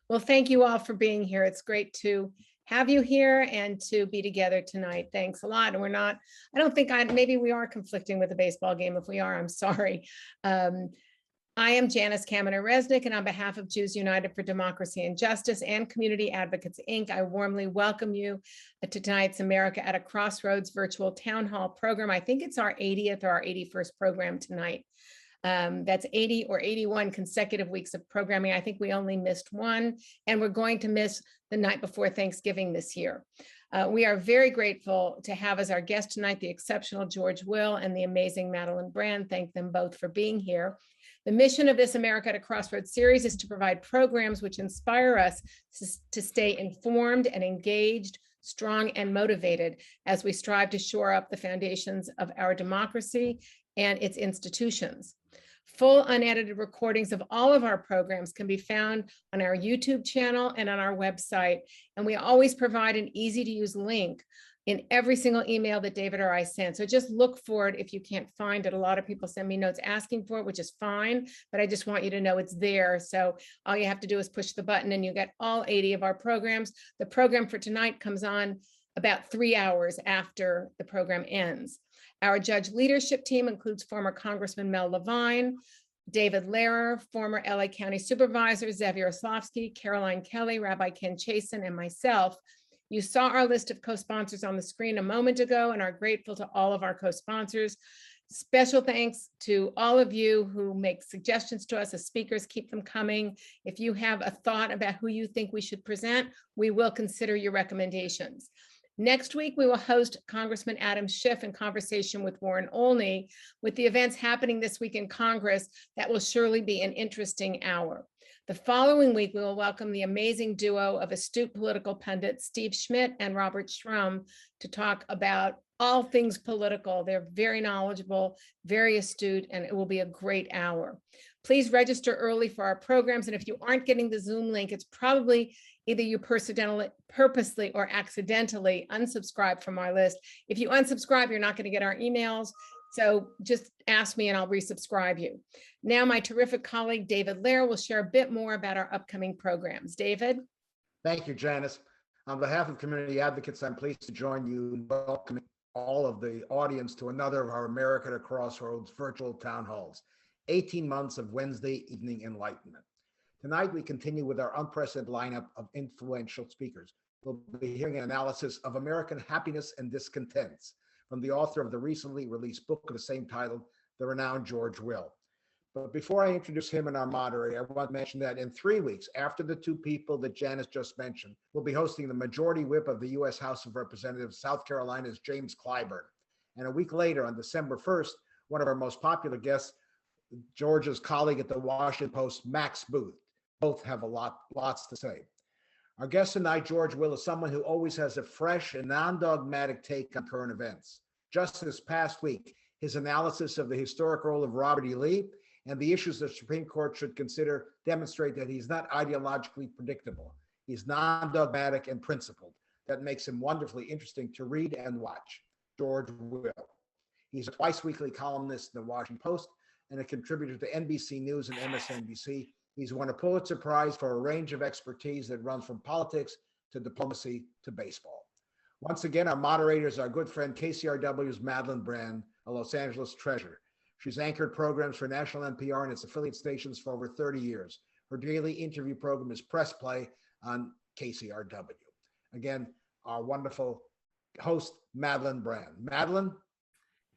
Well, thank you all for being here. It's great to have you here and to be together tonight. Thanks a lot. And I don't think maybe we are conflicting with the baseball game. If we are, I'm sorry. I am Janice Kaminer-Resnick, and on behalf of Jews United for Democracy and Justice and Community Advocates, Inc., I warmly welcome you to tonight's America at a Crossroads virtual town hall program. I think it's our 80th or our 81st program tonight. That's 80 or 81 consecutive weeks of programming. I think we only missed one, and we're going to miss the night before Thanksgiving this year. We are very grateful to have as our guest tonight the exceptional George Will and the amazing Madeleine Brand. Thank them both for being here. The mission of this America at a Crossroads series is to provide programs which inspire us to stay informed and engaged, strong and motivated as we strive to shore up the foundations of our democracy and its institutions. Full unedited recordings of all of our programs can be found on our YouTube channel and on our website. And we always provide an easy to use link in every single email that David or I send. So just look for it if you can't find it. A lot of people send me notes asking for it, which is fine, but I just want you to know it's there. So all you have to do is push the button and you get all 80 of our programs. The program for tonight comes on about 3 hours after the program ends. Our judge leadership team includes former Congressman Mel Levine, David Lehrer, former LA County Supervisor Xavier Osofsky, Caroline Kelly, Rabbi Ken Chasen, and myself. You saw our list of co-sponsors on the screen a moment ago and are grateful to all of our co-sponsors. Special thanks to all of you who make suggestions to us as speakers. Keep them coming. If you have a thought about who you think we should present, we will consider your recommendations. Next week, we will host Congressman Adam Schiff in conversation with Warren Olney. With the events happening this week in Congress, that will surely be an interesting hour. The following week, we will welcome the amazing duo of astute political pundits, Steve Schmidt and Robert Shrum, to talk about all things political. They're very knowledgeable, very astute, and it will be a great hour. Please register early for our programs. And if you aren't getting the Zoom link, it's probably either you purposely or accidentally unsubscribe from our list. If you unsubscribe, you're not going to get our emails. So just ask me and I'll resubscribe you. Now, my terrific colleague, David Lehrer, will share a bit more about our upcoming programs. David? Thank you, Janice. On behalf of Community Advocates, I'm pleased to join you in welcoming all of the audience to another of our America at a Crossroads virtual town halls, 18 months of Wednesday evening enlightenment. Tonight, we continue with our unprecedented lineup of influential speakers. We'll be hearing an analysis of American happiness and discontents from the author of the recently released book of the same title, the renowned George Will. But before I introduce him and our moderator, I want to mention that in 3 weeks, after the two people that Janice just mentioned, we'll be hosting the Majority Whip of the U.S. House of Representatives, South Carolina's James Clyburn. And a week later, on December 1st, one of our most popular guests, George's colleague at the Washington Post, Max Booth. Both have lots to say. Our guest tonight, George Will, is someone who always has a fresh and non-dogmatic take on current events. Just this past week, his analysis of the historic role of Robert E. Lee and the issues the Supreme Court should consider demonstrate that he's not ideologically predictable. He's non-dogmatic and principled. That makes him wonderfully interesting to read and watch. George Will. He's a twice-weekly columnist in the Washington Post and a contributor to NBC News and MSNBC. He's won a Pulitzer Prize for a range of expertise that runs from politics to diplomacy to baseball. Once again, our moderator is our good friend KCRW's Madeleine Brand, a Los Angeles treasure. She's anchored programs for National NPR and its affiliate stations for over 30 years. Her daily interview program is Press Play on KCRW. Again, our wonderful host, Madeleine Brand. Madeleine?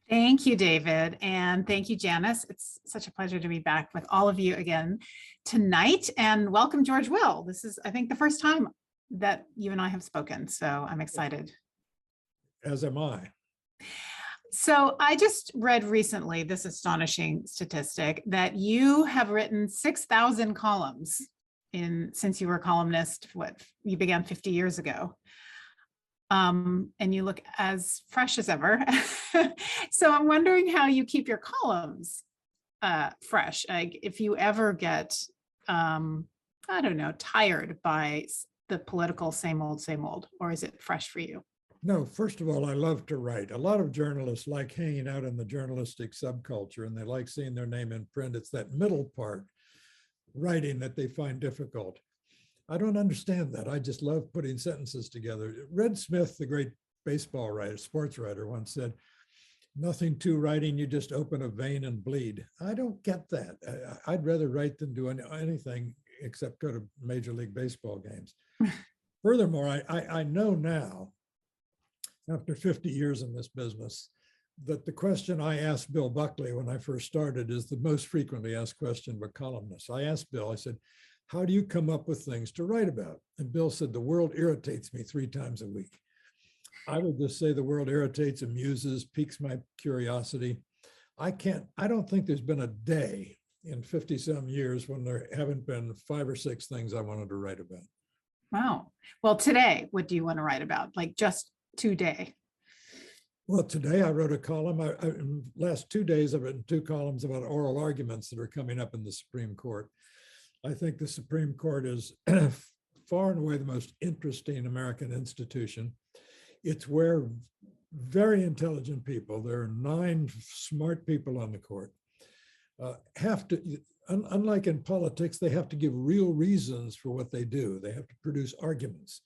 Thank you, David. And thank you, Janice. It's such a pleasure to be back with all of you again tonight. And welcome, George Will. This is, I think, the first time that you and I have spoken. So I'm excited. As am I. So I just read recently this astonishing statistic that you have written 6,000 columns since you were a columnist, you began 50 years ago. And you look as fresh as ever. So I'm wondering how you keep your columns fresh. If you ever get, I don't know, tired by the political same old, or is it fresh for you? No, first of all, I love to write. A lot of journalists like hanging out in the journalistic subculture and they like seeing their name in print. It's that middle part, writing, that they find difficult. I don't understand that. I just love putting sentences together. Red Smith, the great baseball writer, sports writer, once said, "Nothing to writing, you just open a vein and bleed." I don't get that. I'd rather write than do anything except go to Major League Baseball games. Furthermore, I know now, after 50 years in this business, that the question I asked Bill Buckley when I first started is the most frequently asked question of a columnist. I asked Bill, I said, "How do you come up with things to write about?" And Bill said, "The world irritates me 3 times a week." I would just say the world irritates, amuses, piques my curiosity. I don't think there's been a day in 50 some years when there haven't been 5 or 6 things I wanted to write about. Wow. Well, today, what do you want to write about? Like just today? Well, today I wrote a column. Last 2 days, I've written 2 columns about oral arguments that are coming up in the Supreme Court. I think the Supreme Court is far and away the most interesting American institution. It's where very intelligent people, there are 9 smart people on the court, have to, unlike in politics, they have to give real reasons for what they do. They have to produce arguments.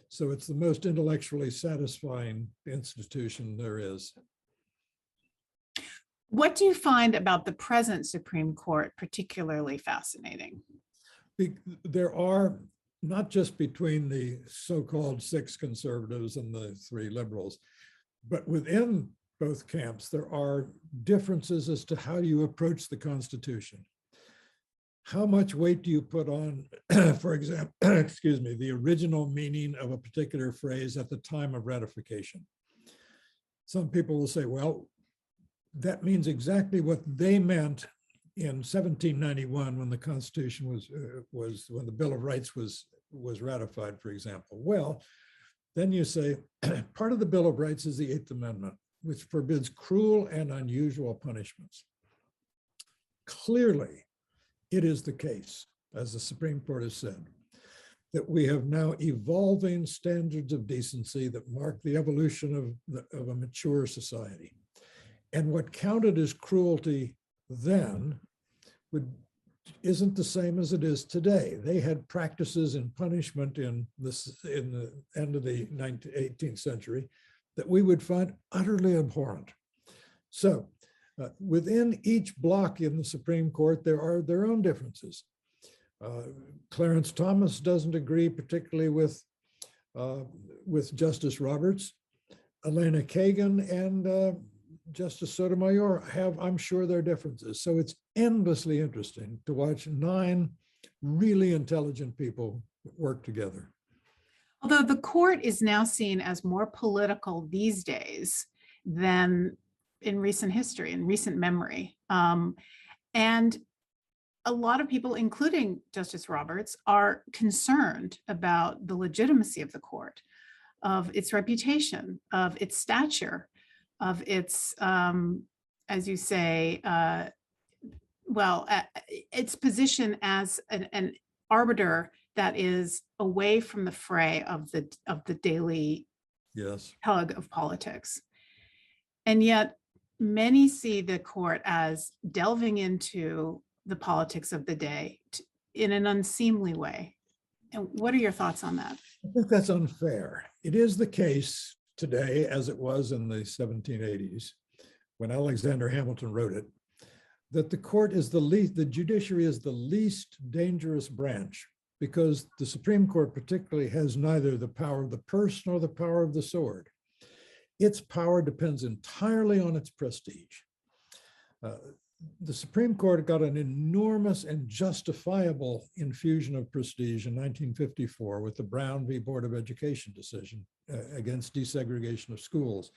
So it's the most intellectually satisfying institution there is. What do you find about the present Supreme Court particularly fascinating? There are, not just between the so-called 6 conservatives and the 3 liberals, but within both camps, there are differences as to how you approach the Constitution. How much weight do you put on, for example, excuse me, the original meaning of a particular phrase at the time of ratification? Some people will say, well, that means exactly what they meant in 1791 when the Constitution was when the Bill of Rights was ratified, for example. Well, then you say, part of the Bill of Rights is the 8th Amendment, which forbids cruel and unusual punishments. Clearly, it is the case, as the Supreme Court has said, that we have now evolving standards of decency that mark the evolution of a mature society. And what counted as cruelty then isn't the same as it is today. They had practices in punishment in the end of the 18th century that we would find utterly abhorrent. So within each block in the Supreme Court, there are their own differences. Clarence Thomas doesn't agree particularly with Justice Roberts. Elena Kagan and Justice Sotomayor have, I'm sure, their differences. So it's endlessly interesting to watch 9 really intelligent people work together. Although the court is now seen as more political these days than in recent history, in recent memory. And a lot of people, including Justice Roberts, are concerned about the legitimacy of the court, of its reputation, of its stature, of its, as you say, its position as an arbiter that is away from the fray of the daily tug of politics. And yet many see the court as delving into the politics of the day in an unseemly way. And what are your thoughts on that? I think that's unfair. It is the case today, as it was in the 1780s, when Alexander Hamilton wrote it, that the court is the judiciary is the least dangerous branch, because the Supreme Court particularly has neither the power of the purse nor the power of the sword. Its power depends entirely on its prestige. The Supreme Court got an enormous and justifiable infusion of prestige in 1954 with the Brown v. Board of Education decision against desegregation of schools,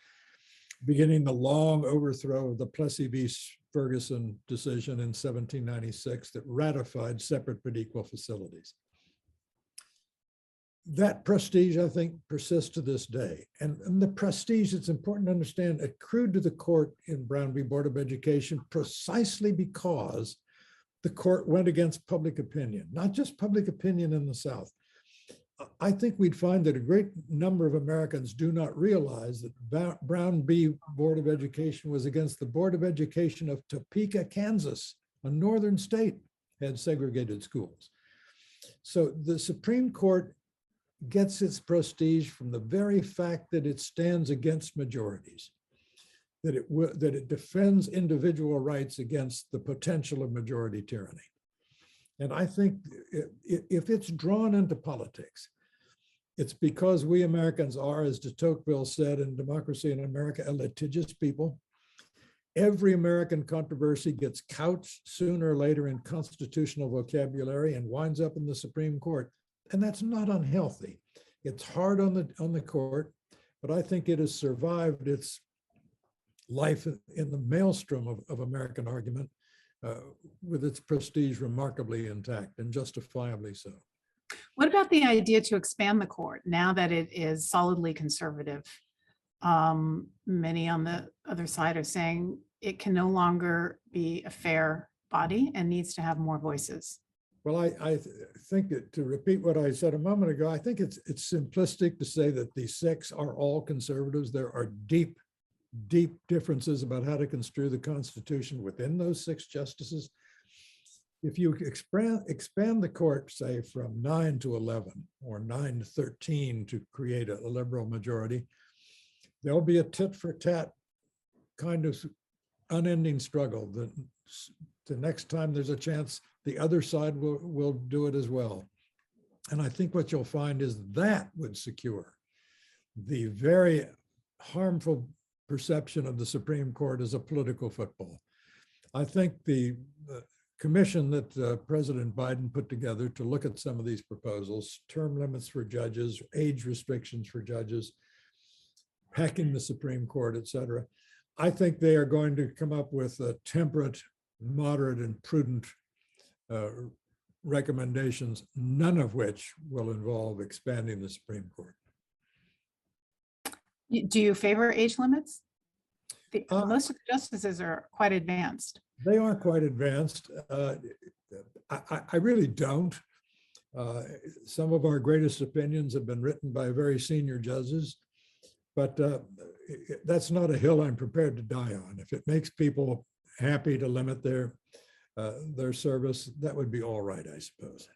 beginning the long overthrow of the Plessy v. Ferguson decision in 1796 that ratified separate but equal facilities. That prestige, I think, persists to this day. And the prestige, it's important to understand, accrued to the court in Brown v. Board of Education precisely because the court went against public opinion, not just public opinion in the South. I think we'd find that a great number of Americans do not realize that Brown v. Board of Education was against the Board of Education of Topeka, Kansas, a northern state, had segregated schools. So the Supreme Court gets its prestige from the very fact that it stands against majorities, that it defends individual rights against the potential of majority tyranny. And I think if it's drawn into politics, it's because we Americans are, as de Tocqueville said in Democracy in America, a litigious people. Every American controversy gets couched sooner or later in constitutional vocabulary and winds up in the Supreme Court. And that's not unhealthy. It's hard on the court, but I think it has survived its life in the maelstrom of American argument with its prestige remarkably intact, and justifiably so. What about the idea to expand the court now that it is solidly conservative? Many on the other side are saying it can no longer be a fair body and needs to have more voices. Well, I think that, to repeat what I said a moment ago, I think it's simplistic to say that the six are all conservatives. There are deep differences about how to construe the Constitution within those six justices. If you expand the court, say, from 9 to 11 or 9 to 13 to create a liberal majority, there'll be a tit for tat kind of unending struggle. The next time there's a chance, the other side will do it as well. And I think what you'll find is that would secure the very harmful perception of the Supreme Court as a political football. I think the commission that President Biden put together to look at some of these proposals, term limits for judges, age restrictions for judges, hacking the Supreme Court, et cetera, I think they are going to come up with a temperate, moderate, and prudent recommendations, none of which will involve expanding the Supreme Court. Do you favor age limits? Most of the justices are quite advanced. They are quite advanced. I really don't. Some of our greatest opinions have been written by very senior judges, but that's not a hill I'm prepared to die on. If it makes people happy to limit their service, that would be all right, I suppose.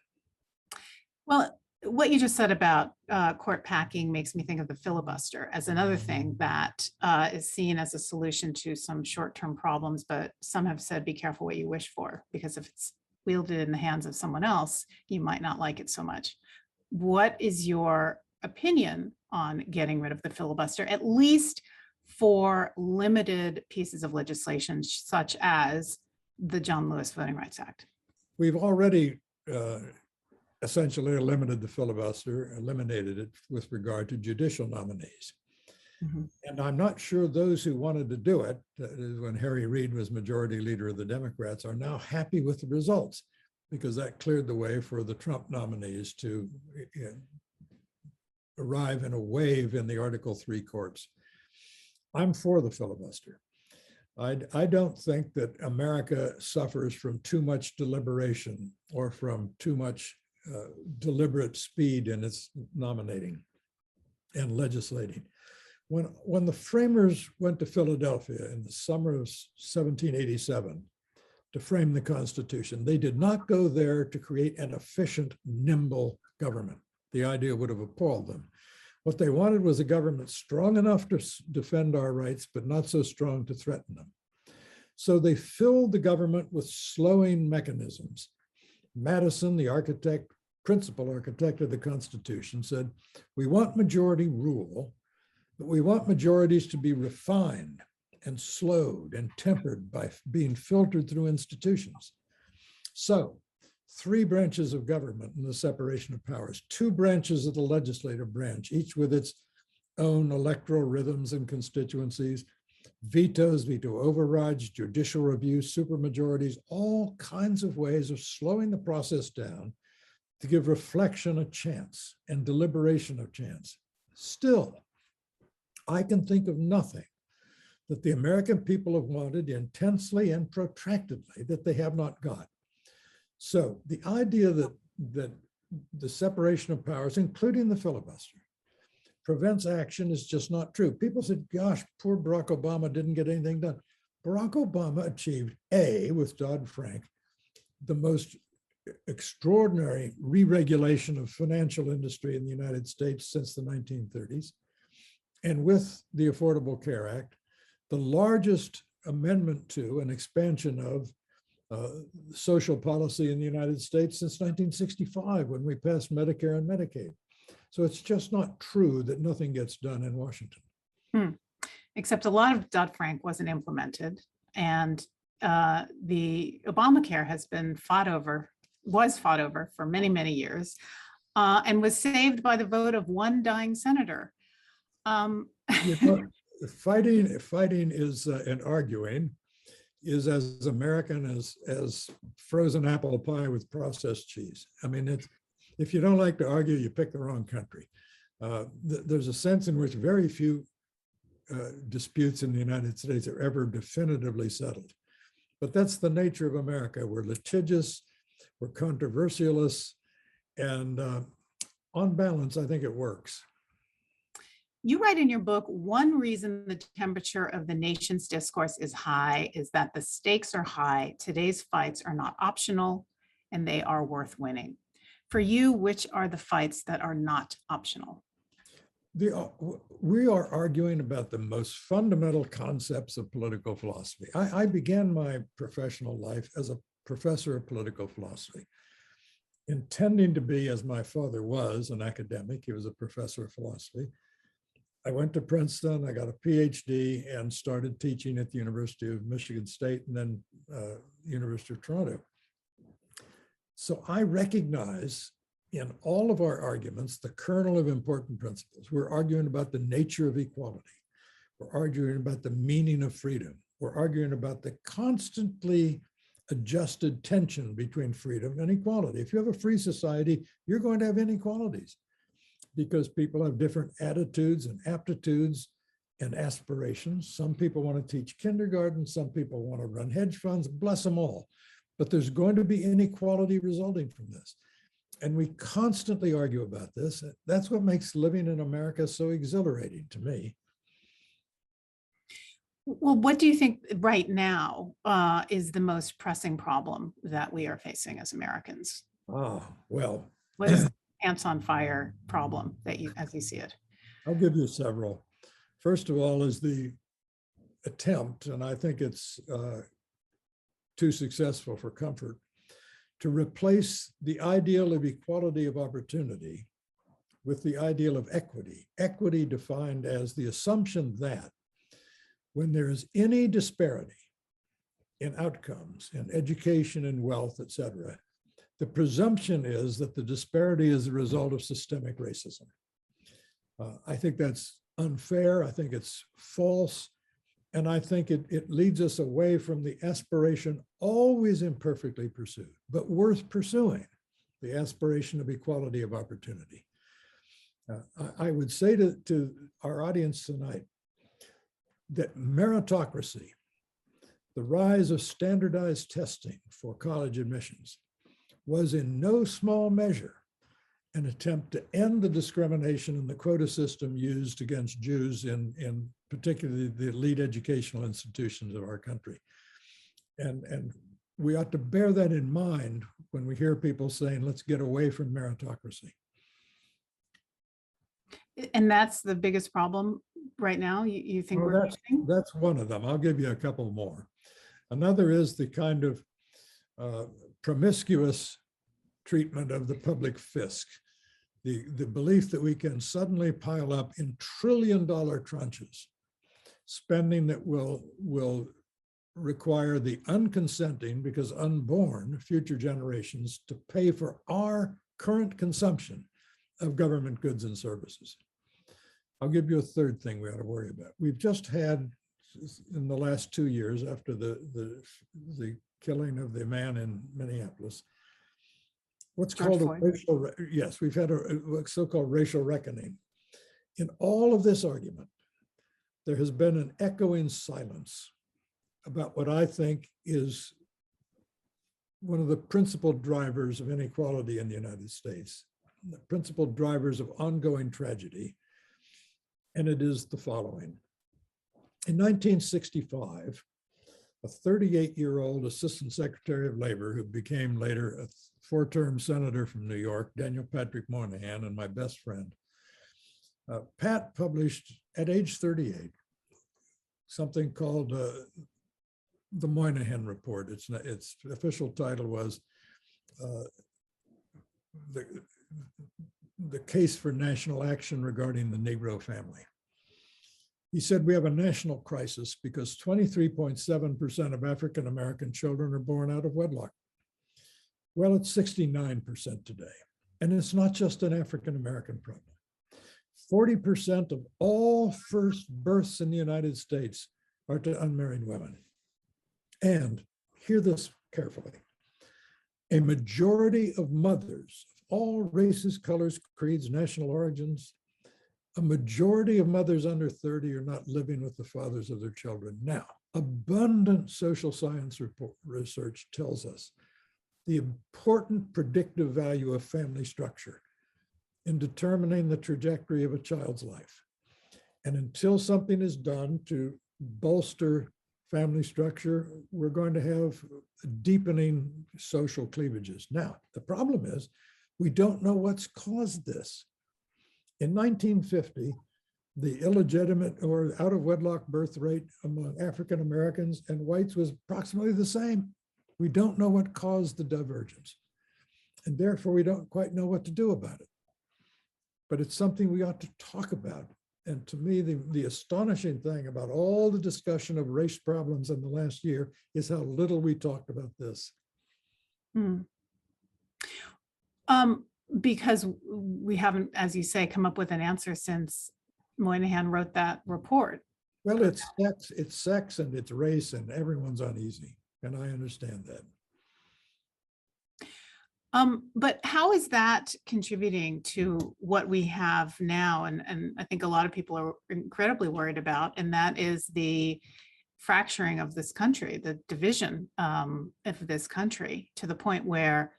Well, what you just said about court packing makes me think of the filibuster as another thing that is seen as a solution to some short-term problems, but some have said, be careful what you wish for, because if it's wielded in the hands of someone else, you might not like it so much. What is your opinion on getting rid of the filibuster, at least for limited pieces of legislation, such as the John Lewis Voting Rights Act? We've already essentially eliminated it with regard to judicial nominees. Mm-hmm. And I'm not sure those who wanted to do it, when Harry Reid was majority leader of the Democrats, are now happy with the results, because that cleared the way for the Trump nominees to arrive in a wave in the Article 3 courts. I'm for the filibuster. I don't think that America suffers from too much deliberation or from too much deliberate speed in its nominating and legislating. When the framers went to Philadelphia in the summer of 1787 to frame the Constitution, they did not go there to create an efficient, nimble government. The idea would have appalled them. What they wanted was a government strong enough to defend our rights, but not so strong to threaten them. So they filled the government with slowing mechanisms. Madison, the principal architect of the Constitution, said, we want majority rule, but we want majorities to be refined and slowed and tempered by being filtered through institutions. So 3 branches of government in the separation of powers, 2 branches of the legislative branch, each with its own electoral rhythms and constituencies, vetoes, veto overrides, judicial review, supermajorities, all kinds of ways of slowing the process down to give reflection a chance and deliberation a chance. Still, I can think of nothing that the American people have wanted intensely and protractedly that they have not got. So the idea that the separation of powers, including the filibuster, prevents action is just not true. People said, gosh, poor Barack Obama didn't get anything done. Barack Obama achieved, with Dodd-Frank, the most extraordinary re-regulation of financial industry in the United States since the 1930s. And with the Affordable Care Act, the largest amendment to an expansion of social policy in the United States since 1965, when we passed Medicare and Medicaid. So it's just not true that nothing gets done in Washington. Except a lot of Dodd-Frank wasn't implemented, and the Obamacare has been was fought over for many, many years, and was saved by the vote of one dying senator. You know, fighting is and arguing is as American as frozen apple pie with processed cheese. I mean, if you don't like to argue, you pick the wrong country. There's a sense in which very few disputes in the United States are ever definitively settled. But that's the nature of America. We're litigious, we're controversialists, and on balance, I think it works. You write in your book, one reason the temperature of the nation's discourse is high is that the stakes are high. Today's fights are not optional, and they are worth winning. For you, which are the fights that are not optional? We are arguing about the most fundamental concepts of political philosophy. I began my professional life as a professor of political philosophy, intending to be, as my father was, an academic. He was a professor of philosophy. I went to Princeton, I got a PhD, and started teaching at the University of Michigan State and then University of Toronto. So I recognize in all of our arguments the kernel of important principles. We're arguing about the nature of equality. We're arguing about the meaning of freedom. We're arguing about the constantly adjusted tension between freedom and equality. If you have a free society, you're going to have inequalities, because people have different attitudes and aptitudes and aspirations. Some people want to teach kindergarten, some people want to run hedge funds, bless them all. But there's going to be inequality resulting from this. And we constantly argue about this. That's what makes living in America so exhilarating to me. Well, what do you think right now is the most pressing problem that we are facing as Americans? Well. What is the pants on fire problem that you, as you see it? I'll give you several. First of all is the attempt, and I think it's too successful for comfort, to replace the ideal of equality of opportunity with the ideal of equity. Equity defined as the assumption that when there is any disparity in outcomes, in education and wealth, et cetera, the presumption is that the disparity is a result of systemic racism. I think that's unfair. I think it's false. And I think it leads us away from the aspiration, always imperfectly pursued, but worth pursuing, the aspiration of equality of opportunity. I would say to our audience tonight that meritocracy, the rise of standardized testing for college admissions, was in no small measure an attempt to end the discrimination in the quota system used against Jews in particularly the elite educational institutions of our country. And we ought to bear that in mind when we hear people saying, let's get away from meritocracy. And that's the biggest problem right now, you think? Well, that's one of them. I'll give you a couple more. Another is the kind of promiscuous treatment of the public fisc, the belief that we can suddenly pile up in trillion-dollar tranches spending that will require the unconsenting, because unborn, future generations to pay for our current consumption of government goods and services. I'll give you a third thing we ought to worry about. We've just had, in the last 2 years after the killing of the man in Minneapolis, what's called a racial, yes, we've had a so-called racial reckoning. In all of this argument, there has been an echoing silence about what I think is one of the principal drivers of inequality in the United States, the principal drivers of ongoing tragedy, and it is the following. In 1965, a 38-year-old assistant secretary of labor, who became later a four-term senator from New York, Daniel Patrick Moynihan, and my best friend. Pat published at age 38 something called the Moynihan Report. Its official title was the case for national action regarding the Negro family. He said, we have a national crisis because 23.7% of African-American children are born out of wedlock. Well, it's 69% today. And it's not just an African-American problem. 40% of all first births in the United States are to unmarried women. And hear this carefully. A majority of mothers of all races, colors, creeds, national origins, a majority of mothers under 30 are not living with the fathers of their children. Now, abundant social science research tells us the important predictive value of family structure in determining the trajectory of a child's life. And until something is done to bolster family structure, we're going to have deepening social cleavages. Now, the problem is we don't know what's caused this. In 1950, the illegitimate or out of wedlock birth rate among African Americans and whites was approximately the same. We don't know what caused the divergence. And therefore, we don't quite know what to do about it. But it's something we ought to talk about. And to me, the astonishing thing about all the discussion of race problems in the last year is how little we talked about this. Because we haven't, as you say, come up with an answer since Moynihan wrote that report. Well, it's sex and it's race and everyone's uneasy. And I understand that. But how is that contributing to what we have now? And I think a lot of people are incredibly worried about, and that is the fracturing of this country, the division of this country, to the point where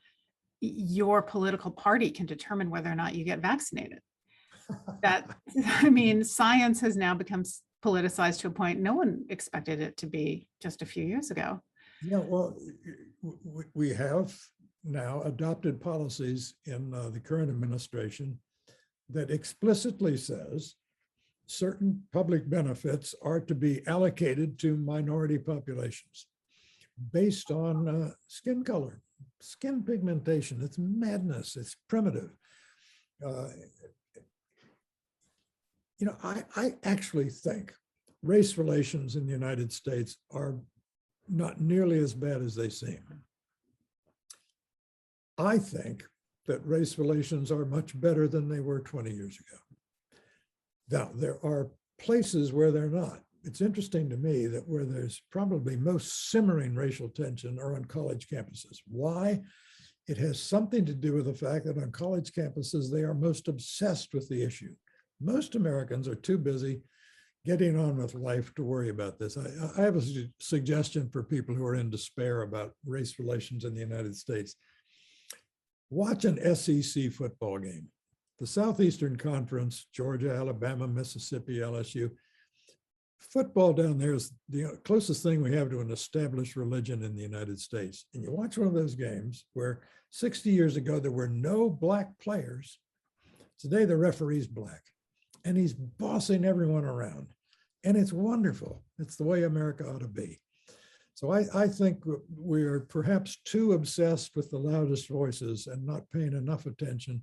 your political party can determine whether or not you get vaccinated. That, I mean, science has now become politicized to a point no one expected it to be just a few years ago. Yeah, well, we have now adopted policies in the current administration that explicitly says certain public benefits are to be allocated to minority populations based on skin color, skin pigmentation. It's madness. It's primitive. I actually think race relations in the United States are not nearly as bad as they seem. I think that race relations are much better than they were 20 years ago. Now, there are places where they're not. It's interesting to me that where there's probably most simmering racial tension are on college campuses. Why? It has something to do with the fact that on college campuses, they are most obsessed with the issue. Most Americans are too busy getting on with life to worry about this. I have a suggestion for people who are in despair about race relations in the United States. Watch an SEC football game. The Southeastern Conference, Georgia, Alabama, Mississippi, LSU. Football down there is the closest thing we have to an established religion in the United States. And you watch one of those games where 60 years ago, there were no black players. Today, the referee's black. And he's bossing everyone around. And it's wonderful. It's the way America ought to be. So I think we are perhaps too obsessed with the loudest voices and not paying enough attention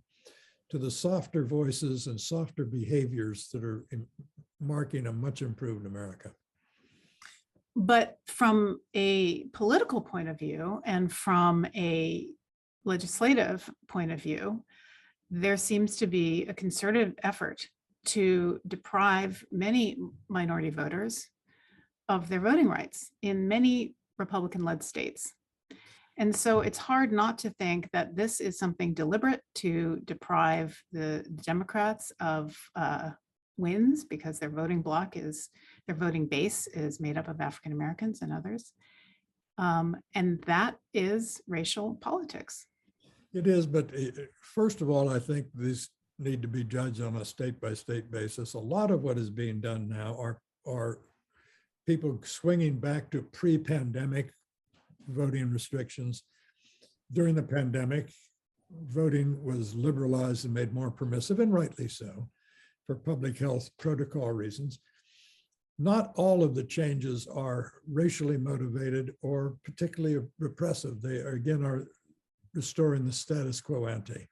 to the softer voices and softer behaviors that are marking a much improved America. But from a political point of view and from a legislative point of view, there seems to be a concerted effort to deprive many minority voters of their voting rights in many Republican-led states. And so it's hard not to think that this is something deliberate to deprive the Democrats of wins, because their voting base is made up of African Americans and others. And that is racial politics. It is, but first of all, I think these need to be judged on a state-by-state basis. A lot of what is being done now are people swinging back to pre-pandemic voting restrictions. During the pandemic, voting was liberalized and made more permissive, and rightly so, for public health protocol reasons. Not all of the changes are racially motivated or particularly repressive. They are, again, are restoring the status quo ante.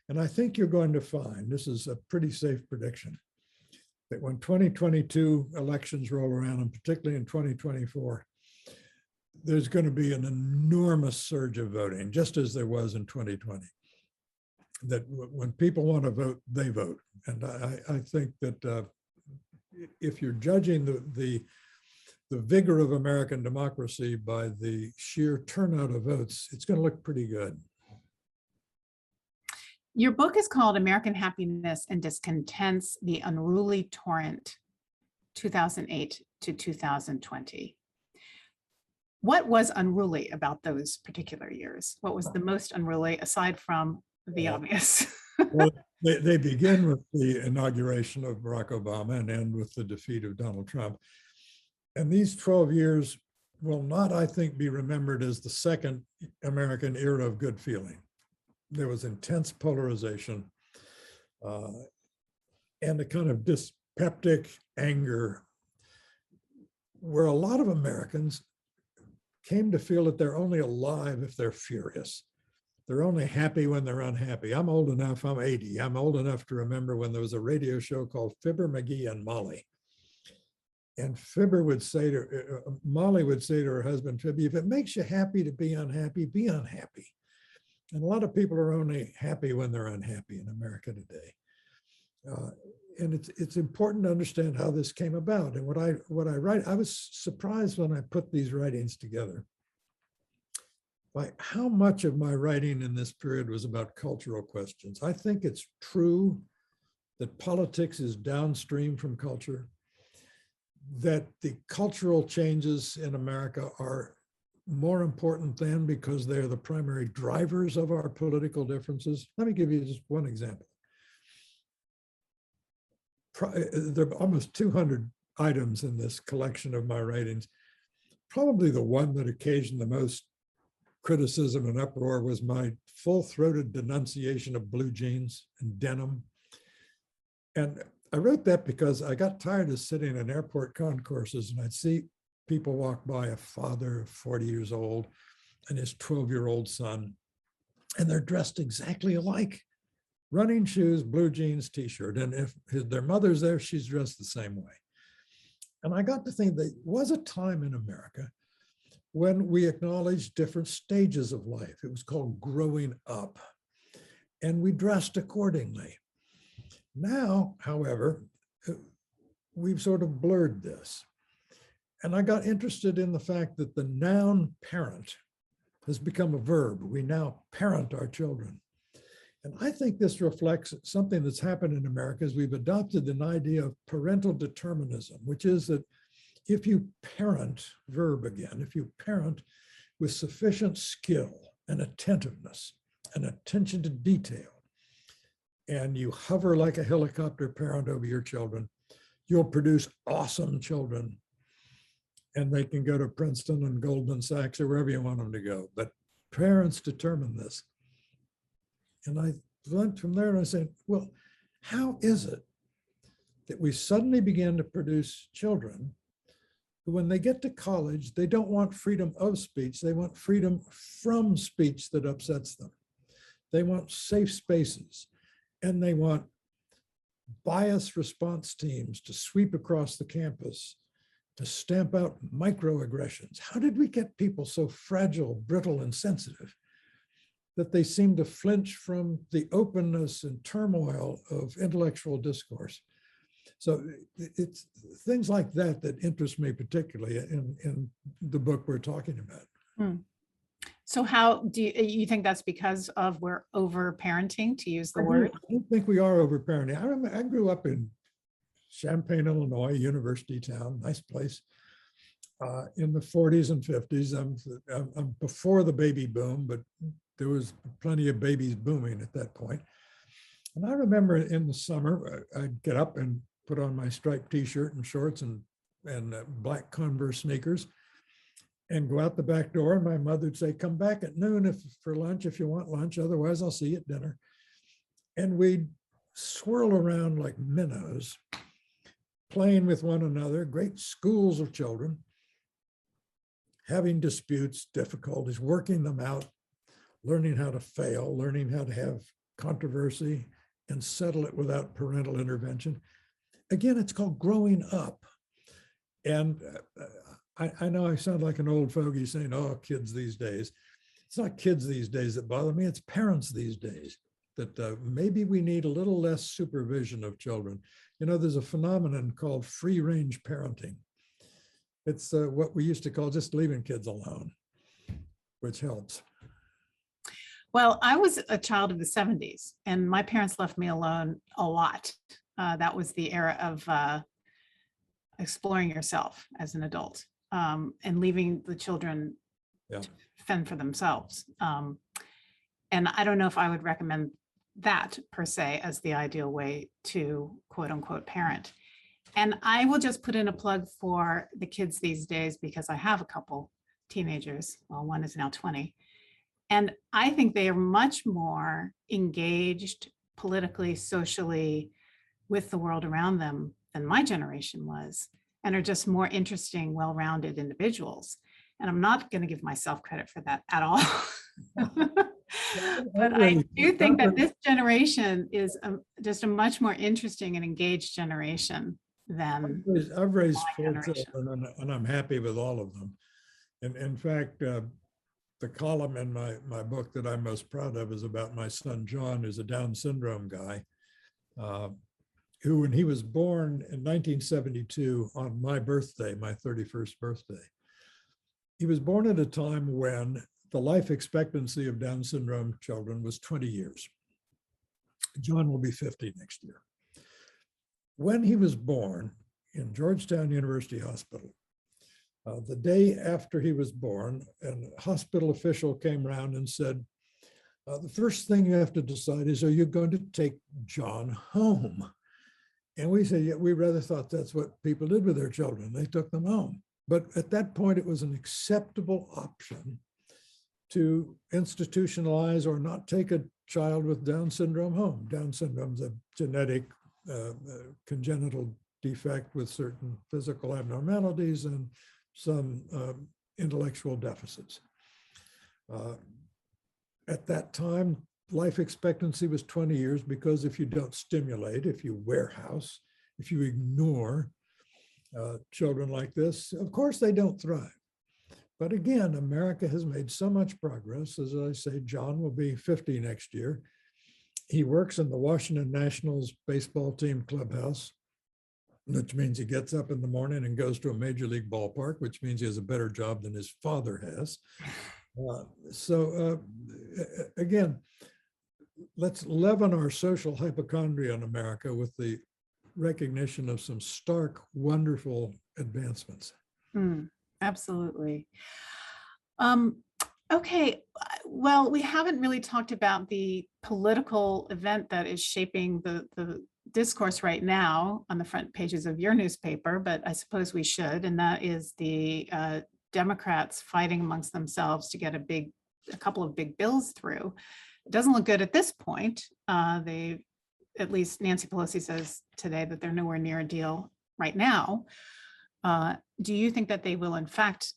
And I think you're going to find, this is a pretty safe prediction, that when 2022 elections roll around, and particularly in 2024, there's going to be an enormous surge of voting, just as there was in 2020. That when people want to vote, they vote. And I think that if you're judging the vigor of American democracy by the sheer turnout of votes, it's going to look pretty good. Your book is called American Happiness and Discontents, The Unruly Torrent, 2008 to 2020. What was unruly about those particular years? What was the most unruly, aside from the obvious? Well, they begin with the inauguration of Barack Obama and end with the defeat of Donald Trump. And these 12 years will not, I think, be remembered as the second American era of good feeling. There was intense polarization and a kind of dyspeptic anger where a lot of Americans came to feel that they're only alive if they're furious. They're only happy when they're unhappy. I'm old enough, I'm 80. I'm old enough to remember when there was a radio show called Fibber, McGee, and Molly. And Fibber would say to, Molly would say to her husband, Fibby, if it makes you happy to be unhappy, be unhappy. And a lot of people are only happy when they're unhappy in America today. And it's important to understand how this came about. And what I write, I was surprised when I put these writings together by how much of my writing in this period was about cultural questions. I think it's true that politics is downstream from culture, that the cultural changes in America are more important than because they're the primary drivers of our political differences. Let me give you just one example. There are almost 200 items in this collection of my writings. Probably the one that occasioned the most criticism and uproar was my full-throated denunciation of blue jeans and denim. And I wrote that because I got tired of sitting in airport concourses and I'd see people walk by, a father 40 years old and his 12-year-old son, and they're dressed exactly alike. Running shoes, blue jeans, t-shirt. And if their mother's there, she's dressed the same way. And I got to think there was a time in America when we acknowledged different stages of life. It was called growing up. And we dressed accordingly. Now, however, we've sort of blurred this. And I got interested in the fact that the noun parent has become a verb. We now parent our children. And I think this reflects something that's happened in America is we've adopted an idea of parental determinism, which is that if you parent, verb again, if you parent with sufficient skill and attentiveness and attention to detail, and you hover like a helicopter parent over your children, you'll produce awesome children. And they can go to Princeton and Goldman Sachs or wherever you want them to go. But parents determine this. And I went from there and I said, well, how is it that we suddenly began to produce children who, when they get to college, they don't want freedom of speech, they want freedom from speech that upsets them. They want safe spaces, and they want bias response teams to sweep across the campus to stamp out microaggressions. How did we get people so fragile, brittle, and sensitive that they seem to flinch from the openness and turmoil of intellectual discourse? So it's things like that that interest me particularly in the book we're talking about. Hmm. So how do you think that's because of we're over-parenting, to use the word? I don't think we are over-parenting. I grew up in Champaign, Illinois, university town, nice place, in the 40s and 50s. I'm before the baby boom, but there was plenty of babies booming at that point. And I remember in the summer, I'd get up and put on my striped t-shirt and shorts and black Converse sneakers. and go out the back door. And my mother would say, come back at noon for lunch if you want lunch. Otherwise, I'll see you at dinner. And we'd swirl around like minnows, playing with one another, great schools of children, having disputes, difficulties, working them out, learning how to fail, learning how to have controversy and settle it without parental intervention. Again, it's called growing up. And I know I sound like an old fogey saying, oh, kids these days. It's not kids these days that bother me, it's parents these days that maybe we need a little less supervision of children. You know, there's a phenomenon called free range parenting. It's what we used to call just leaving kids alone, which helps. Well, I was a child of the 70s and my parents left me alone a lot. That was the era of exploring yourself as an adult and leaving the children to fend for themselves. And I don't know if I would recommend that per se as the ideal way to quote unquote parent. And I will just put in a plug for the kids these days because I have a couple teenagers. Well, one is now 20. And I think they are much more engaged politically, socially with the world around them than my generation was, and are just more interesting, well-rounded individuals. And I'm not going to give myself credit for that at all. But I do think that this generation is just a much more interesting and engaged generation than I've raised 4 children and I'm happy with all of them. And in fact, the column in my book that I'm most proud of is about my son, John, who's a Down syndrome guy, who, when he was born in 1972 on my birthday, my 31st birthday, he was born at a time when the life expectancy of Down syndrome children was 20 years. John will be 50 next year. When he was born in Georgetown University Hospital, the day after he was born, a hospital official came around and said, the first thing you have to decide is, are you going to take John home? And we said, yeah, we rather thought that's what people did with their children. They took them home. But at that point, it was an acceptable option to institutionalize or not take a child with Down syndrome home. Down syndrome is a genetic congenital defect with certain physical abnormalities and some intellectual deficits. At that time, life expectancy was 20 years because if you don't stimulate, if you warehouse, if you ignore children like this, of course they don't thrive. But again, America has made so much progress. As I say, John will be 50 next year. He works in the Washington Nationals baseball team clubhouse, which means he gets up in the morning and goes to a major league ballpark, which means he has a better job than his father has. Again, let's leaven our social hypochondria in America with the recognition of some stark, wonderful advancements. Absolutely. Okay, well, we haven't really talked about the political event that is shaping the discourse right now on the front pages of your newspaper, but I suppose we should, and that is the Democrats fighting amongst themselves to get a couple of big bills through. It doesn't look good at this point. At least Nancy Pelosi says today that they're nowhere near a deal right now. Do you think that they will in fact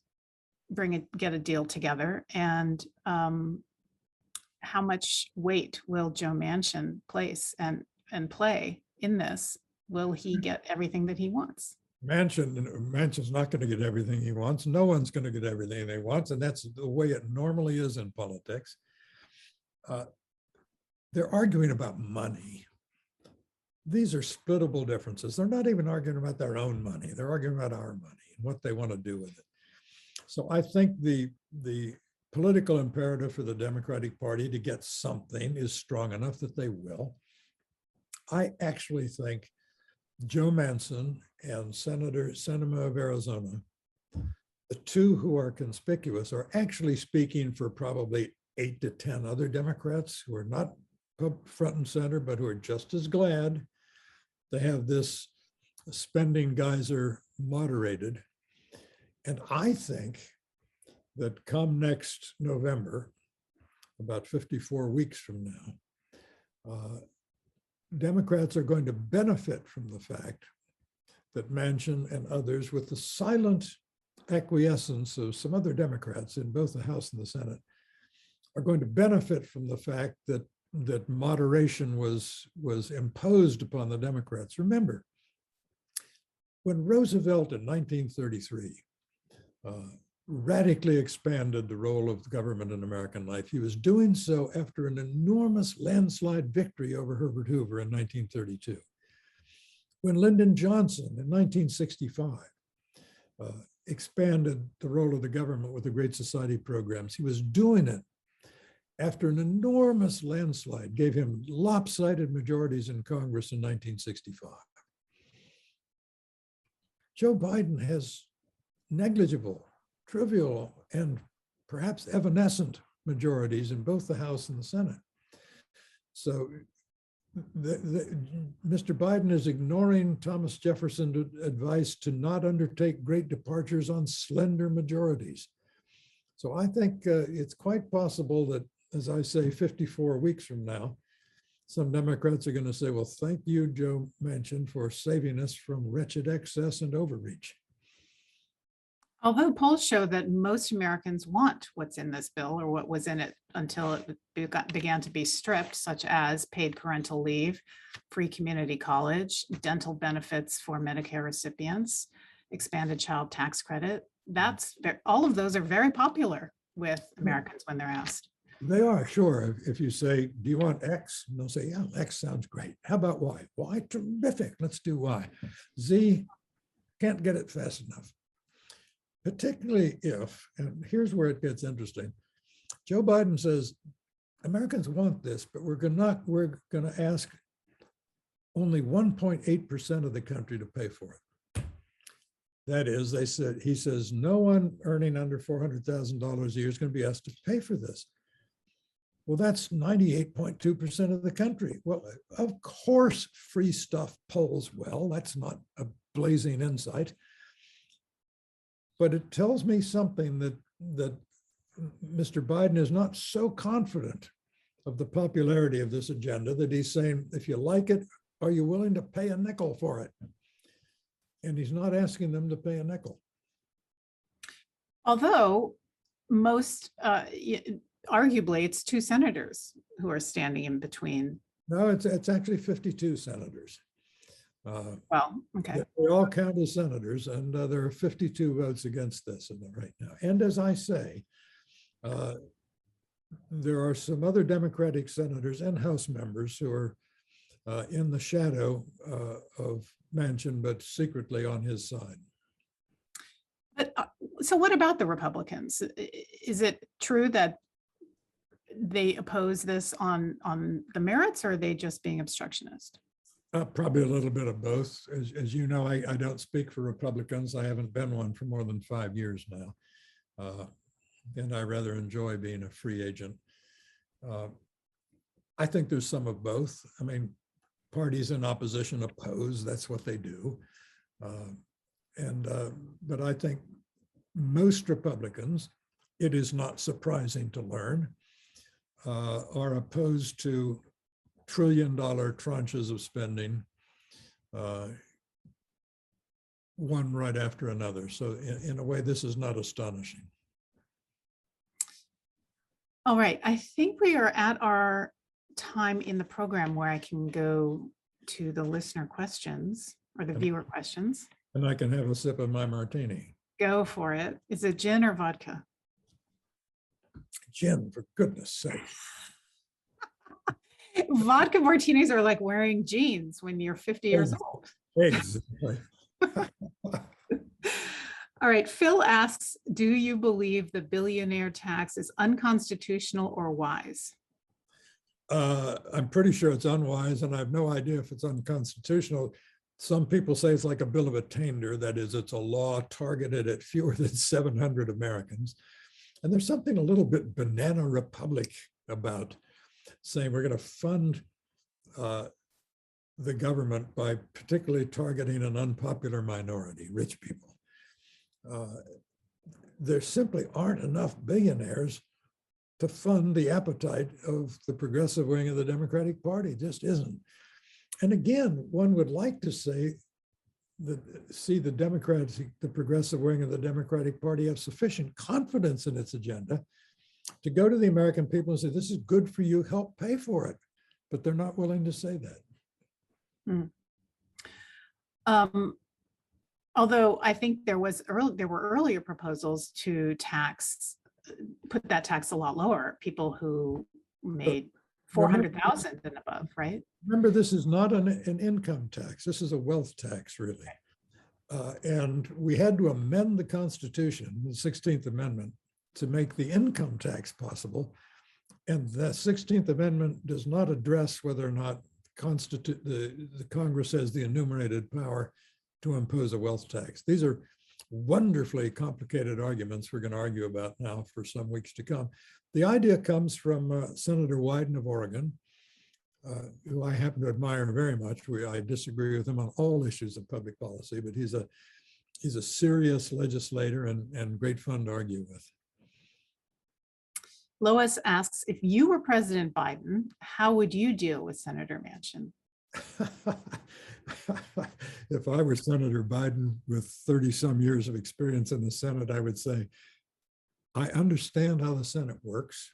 get a deal together? And how much weight will Joe Manchin place and play in this? Will he get everything that he wants? Manchin's not going to get everything he wants. No one's going to get everything they want, and that's the way it normally is in politics. They're arguing about money. These are splittable differences. They're not even arguing about their own money. They're arguing about our money and what they want to do with it. So I think the political imperative for the Democratic Party to get something is strong enough that they will. I actually think Joe Manchin and Senator Sinema of Arizona, the two who are conspicuous, are actually speaking for probably 8 to 10 other Democrats who are not front and center, but who are just as glad to have this spending geyser moderated. And I think that come next November, about 54 weeks from now, Democrats are going to benefit from the fact that Manchin and others, with the silent acquiescence of some other Democrats in both the House and the Senate, are going to benefit from the fact that moderation was imposed upon the Democrats. Remember, when Roosevelt in 1933 radically expanded the role of government in American life, he was doing so after an enormous landslide victory over Herbert Hoover in 1932. When Lyndon Johnson in 1965 expanded the role of the government with the Great Society programs, he was doing it after an enormous landslide gave him lopsided majorities in Congress in 1965. Joe Biden has negligible, trivial, and perhaps evanescent majorities in both the House and the Senate. So Mr. Biden is ignoring Thomas Jefferson's advice to not undertake great departures on slender majorities. So I think it's quite possible that, as I say, 54 weeks from now, some Democrats are going to say, well, thank you, Joe Manchin, for saving us from wretched excess and overreach. Although polls show that most Americans want what's in this bill or what was in it until it began to be stripped, such as paid parental leave, free community college, dental benefits for Medicare recipients, expanded child tax credit. All of those are very popular with Americans when they're asked. They are, sure. If you say, do you want X? And they'll say, yeah, X sounds great. How about Y? Y, terrific. Let's do Y. Z, can't get it fast enough. Particularly if, and here's where it gets interesting, Joe Biden says, Americans want this, but we're going to ask only 1.8% of the country to pay for it. That is, he says, no one earning under $400,000 a year is going to be asked to pay for this. Well, that's 98.2% of the country. Well, of course, free stuff polls well. That's not a blazing insight. But it tells me something that Mr. Biden is not so confident of the popularity of this agenda that he's saying, if you like it, are you willing to pay a nickel for it? And he's not asking them to pay a nickel. Although most, arguably, it's 2 senators who are standing in between. No, it's actually 52 senators. Well, okay. They all count as senators, and there are 52 votes against this right now. And as I say, there are some other Democratic senators and House members who are in the shadow of Manchin, but secretly on his side. But so what about the Republicans? Is it true that they oppose this on the merits, or are they just being obstructionist? Probably a little bit of both. As you know, I don't speak for Republicans. I haven't been one for more than 5 years now. And I rather enjoy being a free agent. I think there's some of both. I mean, parties in opposition oppose, that's what they do. But I think most Republicans, it is not surprising to learn, are opposed to trillion-dollar tranches of spending, one right after another. So in a way, this is not astonishing. All right, I think we are at our time in the program where I can go to the listener questions or the viewer questions. And I can have a sip of my martini. Go for it. Is it gin or vodka? Gin, for goodness sake. Vodka martinis are like wearing jeans when you're 50 years old. Exactly. All right, Phil asks, do you believe the billionaire tax is unconstitutional or wise? I'm pretty sure it's unwise, and I have no idea if it's unconstitutional. Some people say it's like a bill of attainder. That is, it's a law targeted at fewer than 700 Americans. And there's something a little bit banana republic about saying we're going to fund the government by particularly targeting an unpopular minority, rich people. there simply aren't enough billionaires to fund the appetite of the progressive wing of the Democratic Party. It just isn't. And again, one would like to say that see the Democrats, the progressive wing of the Democratic Party have sufficient confidence in its agenda to go to the American people and say, this is good for you, help pay for it. But they're not willing to say that. Although I think there were earlier proposals to put that tax a lot lower, people who made 400,000 and above, right? Remember, this is not an income tax. This is a wealth tax, really. And we had to amend the Constitution, the 16th Amendment, to make the income tax possible. And the 16th Amendment does not address whether or not the Congress has the enumerated power to impose a wealth tax. These are wonderfully complicated arguments we're going to argue about now for some weeks to come. The idea comes from Senator Wyden of Oregon, who I happen to admire very much. I disagree with him on all issues of public policy, but he's a serious legislator and great fun to argue with. Lois asks, if you were President Biden, how would you deal with Senator Manchin? If I were Senator Biden with 30 some years of experience in the Senate, I would say, I understand how the Senate works.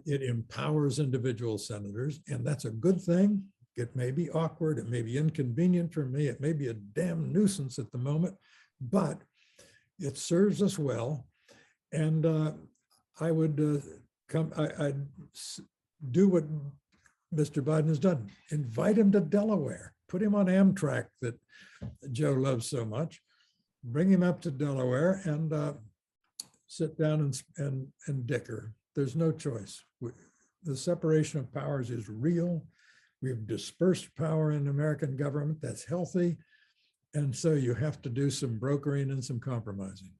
It empowers individual senators, and that's a good thing. It may be awkward, it may be inconvenient for me, it may be a damn nuisance at the moment, but it serves us well. And I would I'd do what Mr. Biden has done. Invite him to Delaware, put him on Amtrak that Joe loves so much, bring him up to Delaware and sit down and dicker. There's no choice. The separation of powers is real. We've dispersed power in American government. That's healthy. And so you have to do some brokering and some compromising.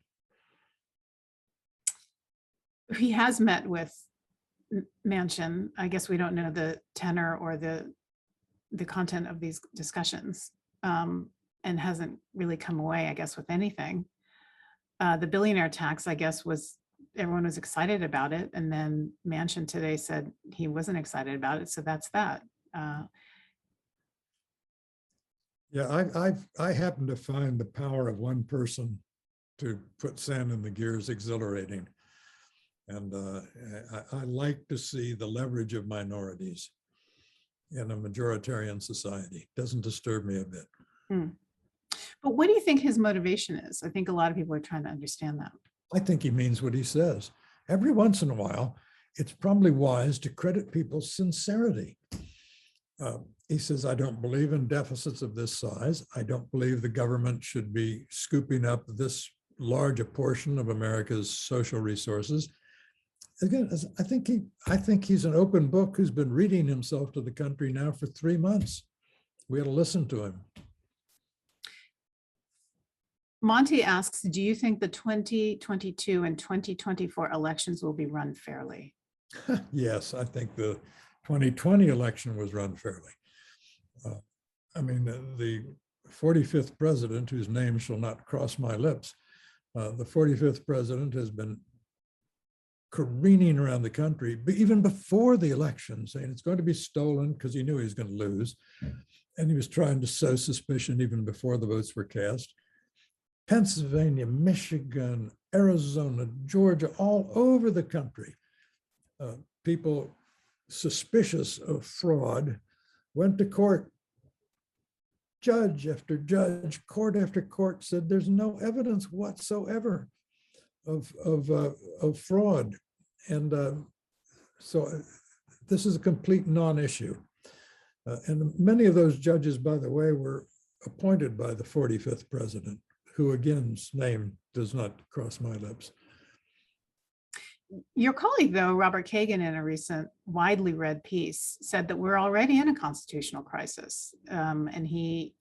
He has met with Manchin. I guess we don't know the tenor or the content of these discussions, and hasn't really come away, I guess, with anything. The billionaire tax, I guess, everyone was excited about it. And then Manchin today said he wasn't excited about it. So that's that. Yeah, I happen to find the power of one person to put sand in the gears exhilarating. And I like to see the leverage of minorities in a majoritarian society. Doesn't disturb me a bit. But what do you think his motivation is? I think a lot of people are trying to understand that. I think he means what he says. Every once in a while, it's probably wise to credit people's sincerity. He says, I don't believe in deficits of this size. I don't believe the government should be scooping up this large a portion of America's social resources. Again, I think he's an open book who's been reading himself to the country now for 3 months. We ought to listen to him. Monty asks, do you think the 2022 and 2024 elections will be run fairly? Yes, I think the 2020 election was run fairly. I mean, the 45th president, whose name shall not cross my lips, the 45th president has been careening around the country, but even before the election, saying it's going to be stolen because he knew he was going to lose. And he was trying to sow suspicion even before the votes were cast. Pennsylvania, Michigan, Arizona, Georgia, all over the country, people suspicious of fraud went to court. Judge after judge, court after court said there's no evidence whatsoever of fraud. And so this is a complete non-issue. And many of those judges, by the way, were appointed by the 45th president, who again's name does not cross my lips. Your colleague, though, Robert Kagan, in a recent widely read piece, said that we're already in a constitutional crisis. And he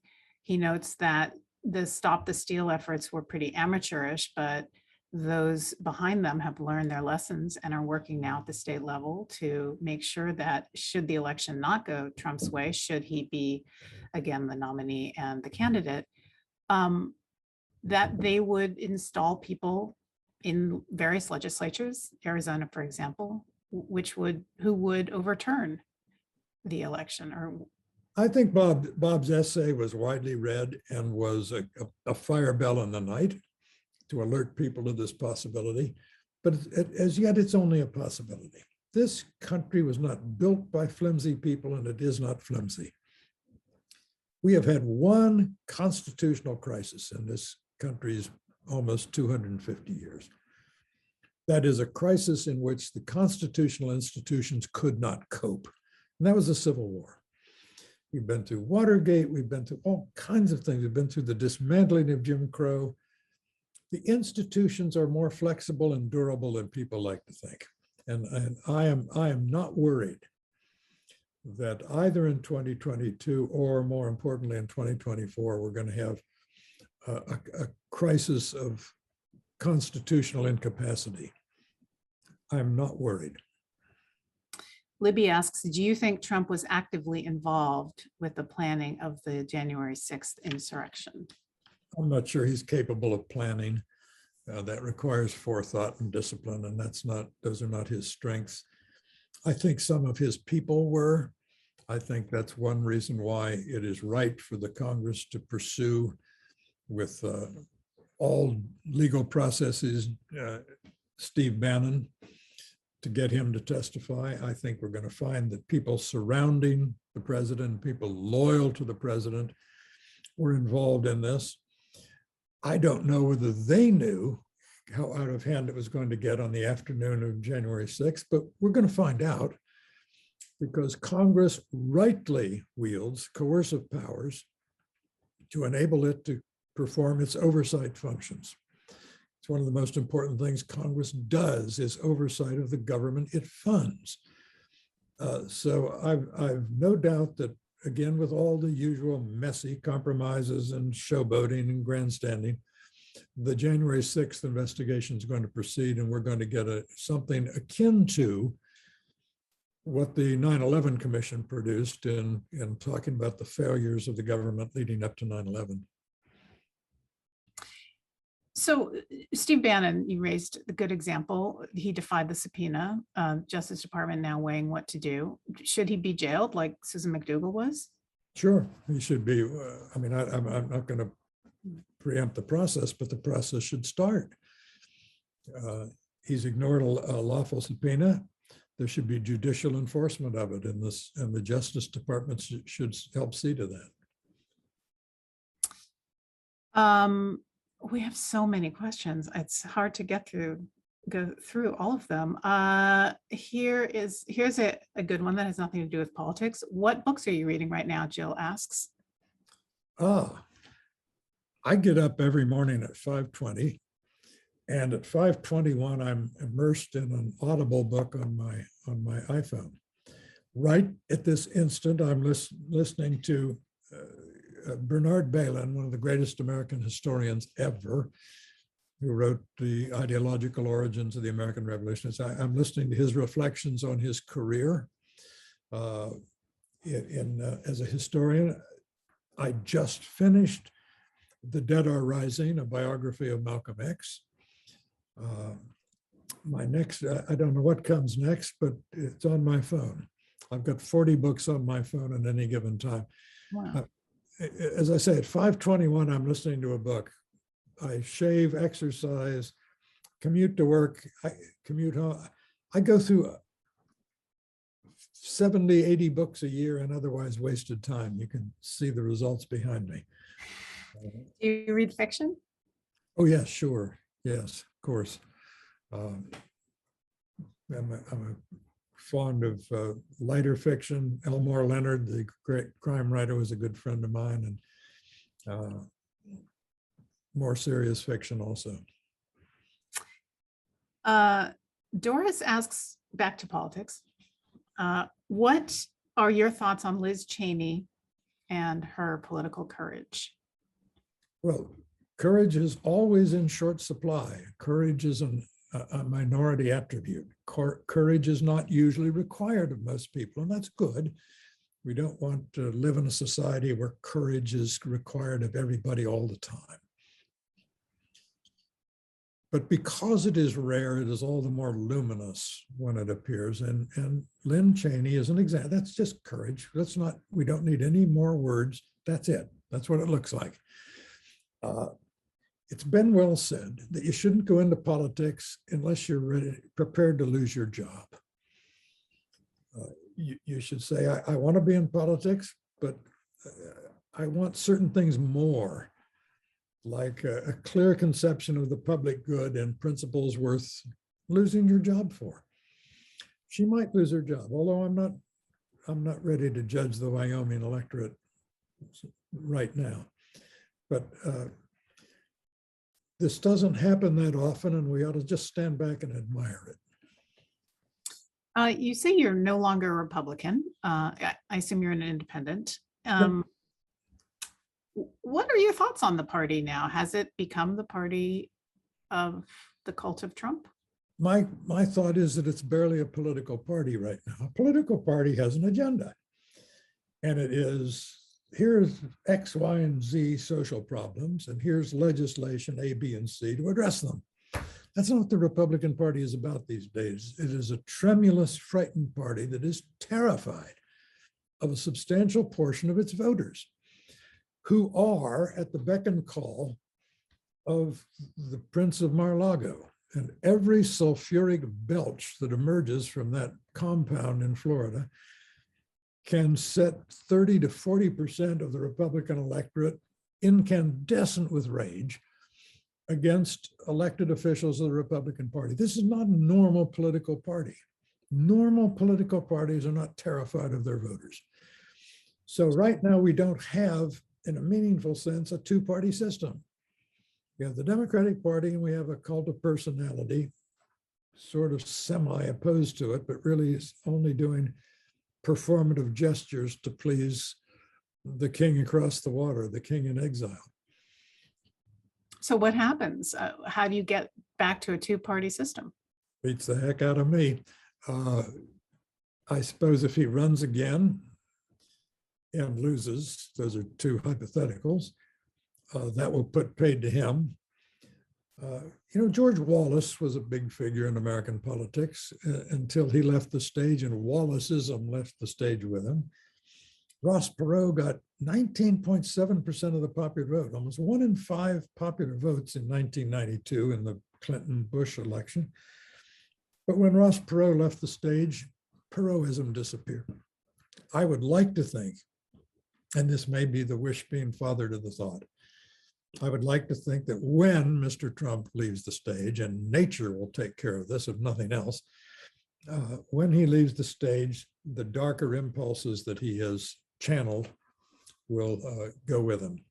notes that the Stop the Steal efforts were pretty amateurish, but those behind them have learned their lessons and are working now at the state level to make sure that should the election not go Trump's way, should he be, again, the nominee and the candidate, that they would install people in various legislatures, Arizona, for example, who would overturn the election. Or I think Bob's essay was widely read and was a fire bell in the night to alert people to this possibility. But as yet, it's only a possibility. This country was not built by flimsy people, and it is not flimsy. We have had one constitutional crisis in this country's almost 250 years. That is a crisis in which the constitutional institutions could not cope. And that was the Civil War. We've been through Watergate, we've been through all kinds of things. We've been through the dismantling of Jim Crow. The institutions are more flexible and durable than people like to think. And I am not worried that either in 2022 or more importantly in 2024, we're going to have a crisis of constitutional incapacity. I'm not worried. Libby asks, do you think Trump was actively involved with the planning of the January 6th insurrection? I'm not sure he's capable of planning. That requires forethought and discipline, and those are not his strengths. I think some of his people were. I think that's one reason why it is right for the Congress to pursue with all legal processes Steve Bannon, to get him to testify. I think we're going to find that people surrounding the president, people loyal to the president, were involved in this. I don't know whether they knew how out of hand it was going to get on the afternoon of January 6th, but we're going to find out, because Congress rightly wields coercive powers to enable it to perform its oversight functions. It's one of the most important things Congress does, is oversight of the government it funds. So I've no doubt that, again, with all the usual messy compromises and showboating and grandstanding, the January 6th investigation is going to proceed, and we're going to get something akin to what the 9/11 Commission produced in talking about the failures of the government leading up to 9/11. So Steve Bannon, you raised a good example. He defied the subpoena. Justice Department now weighing what to do. Should he be jailed like Susan McDougal was? Sure, he should be. I mean, I'm not going to preempt the process, but the process should start. He's ignored a lawful subpoena. There should be judicial enforcement of it, and the Justice Department should help see to that. We have so many questions. It's hard to go through all of them. Here's a good one that has nothing to do with politics. What books are you reading right now? Jill asks. I get up every morning at 5:20, and at 5:21, I'm immersed in an Audible book on my iPhone. Right at this instant, I'm listening to Bernard Bailyn, one of the greatest American historians ever, who wrote The Ideological Origins of the American Revolution. I'm listening to his reflections on his career as a historian. I just finished The Dead Are Rising, a biography of Malcolm X. My next, I don't know what comes next, but it's on my phone. I've got 40 books on my phone at any given time. Wow. As I say, at 5:21, I'm listening to a book. I shave, exercise, commute to work, commute home. I go through 70, 80 books a year and otherwise wasted time. You can see the results behind me. Do you read fiction? Oh, yes, sure. Yes, of course. I'm fond of lighter fiction. Elmore Leonard, the great crime writer, was a good friend of mine, and more serious fiction also. Doris asks, back to politics, what are your thoughts on Liz Cheney and her political courage? Well, courage is always in short supply. Courage is a minority attribute. Courage is not usually required of most people, and that's good. We don't want to live in a society where courage is required of everybody all the time. But because it is rare, it is all the more luminous when it appears. And Lynn Cheney is an example. That's just courage. We don't need any more words. That's it. That's what it looks like. It's been well said that you shouldn't go into politics unless you're prepared to lose your job. You should say, I want to be in politics, but I want certain things more, like a clear conception of the public good and principles worth losing your job for. She might lose her job, although I'm not ready to judge the Wyoming electorate right now. But this doesn't happen that often, and we ought to just stand back and admire it. You say you're no longer a Republican. I assume you're an independent. What are your thoughts on the party now? Has it become the party of the cult of Trump? My thought is that it's barely a political party right now. A political party has an agenda, and it is, here's X, Y, and Z social problems, and here's legislation A, B, and C to address them. That's not what the Republican Party is about these days. It is a tremulous, frightened party that is terrified of a substantial portion of its voters, who are at the beck and call of the Prince of Mar-a-Lago. And every sulfuric belch that emerges from that compound in Florida can set 30 to 40% of the Republican electorate incandescent with rage against elected officials of the Republican Party. This is not a normal political party. Normal political parties are not terrified of their voters. So right now we don't have, in a meaningful sense, a two-party system. We have the Democratic Party and we have a cult of personality, sort of semi-opposed to it, but really is only doing performative gestures to please the king across the water, the king in exile. So what happens? How do you get back to a two-party system? Beats the heck out of me. I suppose if he runs again and loses, those are two hypotheticals, that will put paid to him. George Wallace was a big figure in American politics until he left the stage, and Wallaceism left the stage with him. Ross Perot got 19.7% of the popular vote, almost 1 in 5 popular votes in 1992 in the Clinton-Bush election. But when Ross Perot left the stage, Perotism disappeared. I would like to think, and this may be the wish being father to the thought, I would like to think that when Mr. Trump leaves the stage, and nature will take care of this if nothing else, when he leaves the stage, the darker impulses that he has channeled will go with him.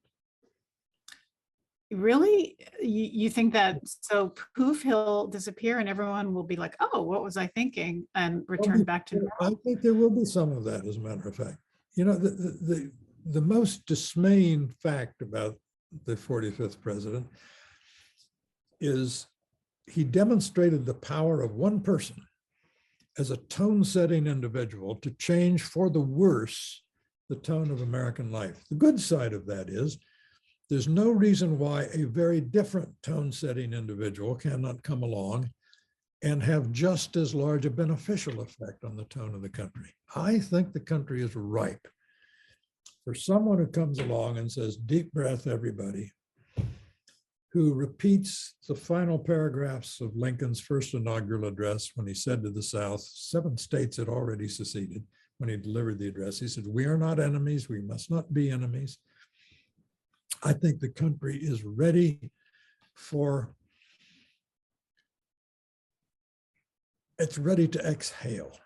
Really? You think that, so poof, he'll disappear and everyone will be like, oh, what was I thinking? And return back to normal? I think there will be some of that, as a matter of fact. The most dismaying fact about the 45th president is he demonstrated the power of one person as a tone-setting individual to change for the worse the tone of American life. The good side of that is there's no reason why a very different tone-setting individual cannot come along and have just as large a beneficial effect on the tone of the country. I think the country is ripe for someone who comes along and says, deep breath, everybody, who repeats the final paragraphs of Lincoln's first inaugural address when he said to the South, 7 states had already seceded when he delivered the address. He said, we are not enemies, we must not be enemies. I think the country is ready it's ready to exhale.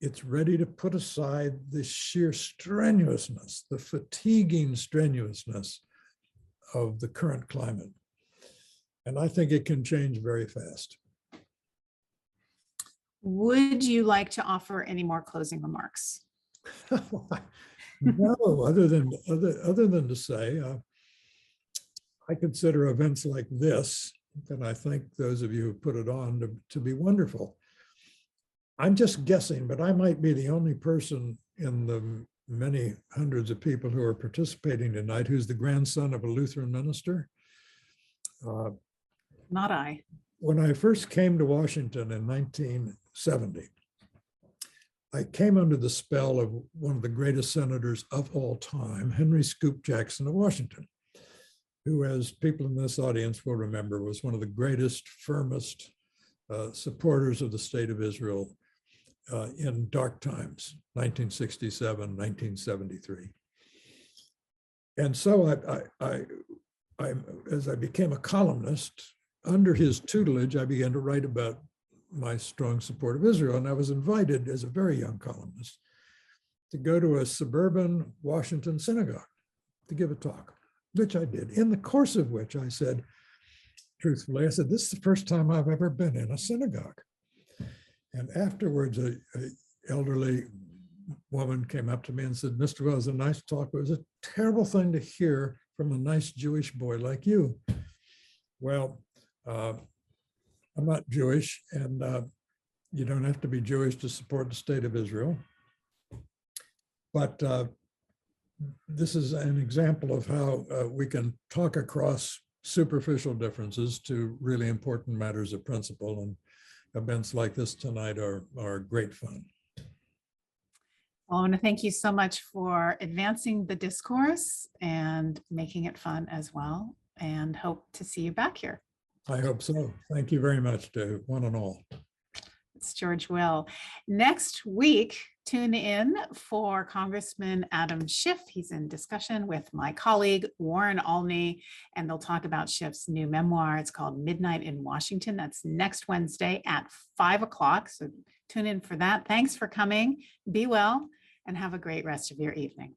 It's ready to put aside the sheer strenuousness, the fatiguing strenuousness of the current climate. And I think it can change very fast. Would you like to offer any more closing remarks? No, other than to say, I consider events like this, and I think those of you who put it on to be wonderful. I'm just guessing, but I might be the only person in the many hundreds of people who are participating tonight who's the grandson of a Lutheran minister. Not I. When I first came to Washington in 1970, I came under the spell of one of the greatest senators of all time, Henry Scoop Jackson of Washington, who, as people in this audience will remember, was one of the greatest, firmest supporters of the state of Israel in dark times, 1967, 1973. And so as I became a columnist, under his tutelage, I began to write about my strong support of Israel. And I was invited as a very young columnist to go to a suburban Washington synagogue to give a talk, which I did, in the course of which I said, truthfully, I said, this is the first time I've ever been in a synagogue. And afterwards, an elderly woman came up to me and said, Mr. Wells, a nice talk. It was a terrible thing to hear from a nice Jewish boy like you. Well, I'm not Jewish, and you don't have to be Jewish to support the state of Israel. But this is an example of how we can talk across superficial differences to really important matters of principle, and events like this tonight are great fun. Well, I want to thank you so much for advancing the discourse and making it fun as well, and hope to see you back here. I hope so. Thank you very much to one and all. It's George Will. Next week, tune in for Congressman Adam Schiff. He's in discussion with my colleague, Warren Alney, and they'll talk about Schiff's new memoir. It's called Midnight in Washington. That's next Wednesday at 5 o'clock. So tune in for that. Thanks for coming. Be well and have a great rest of your evening.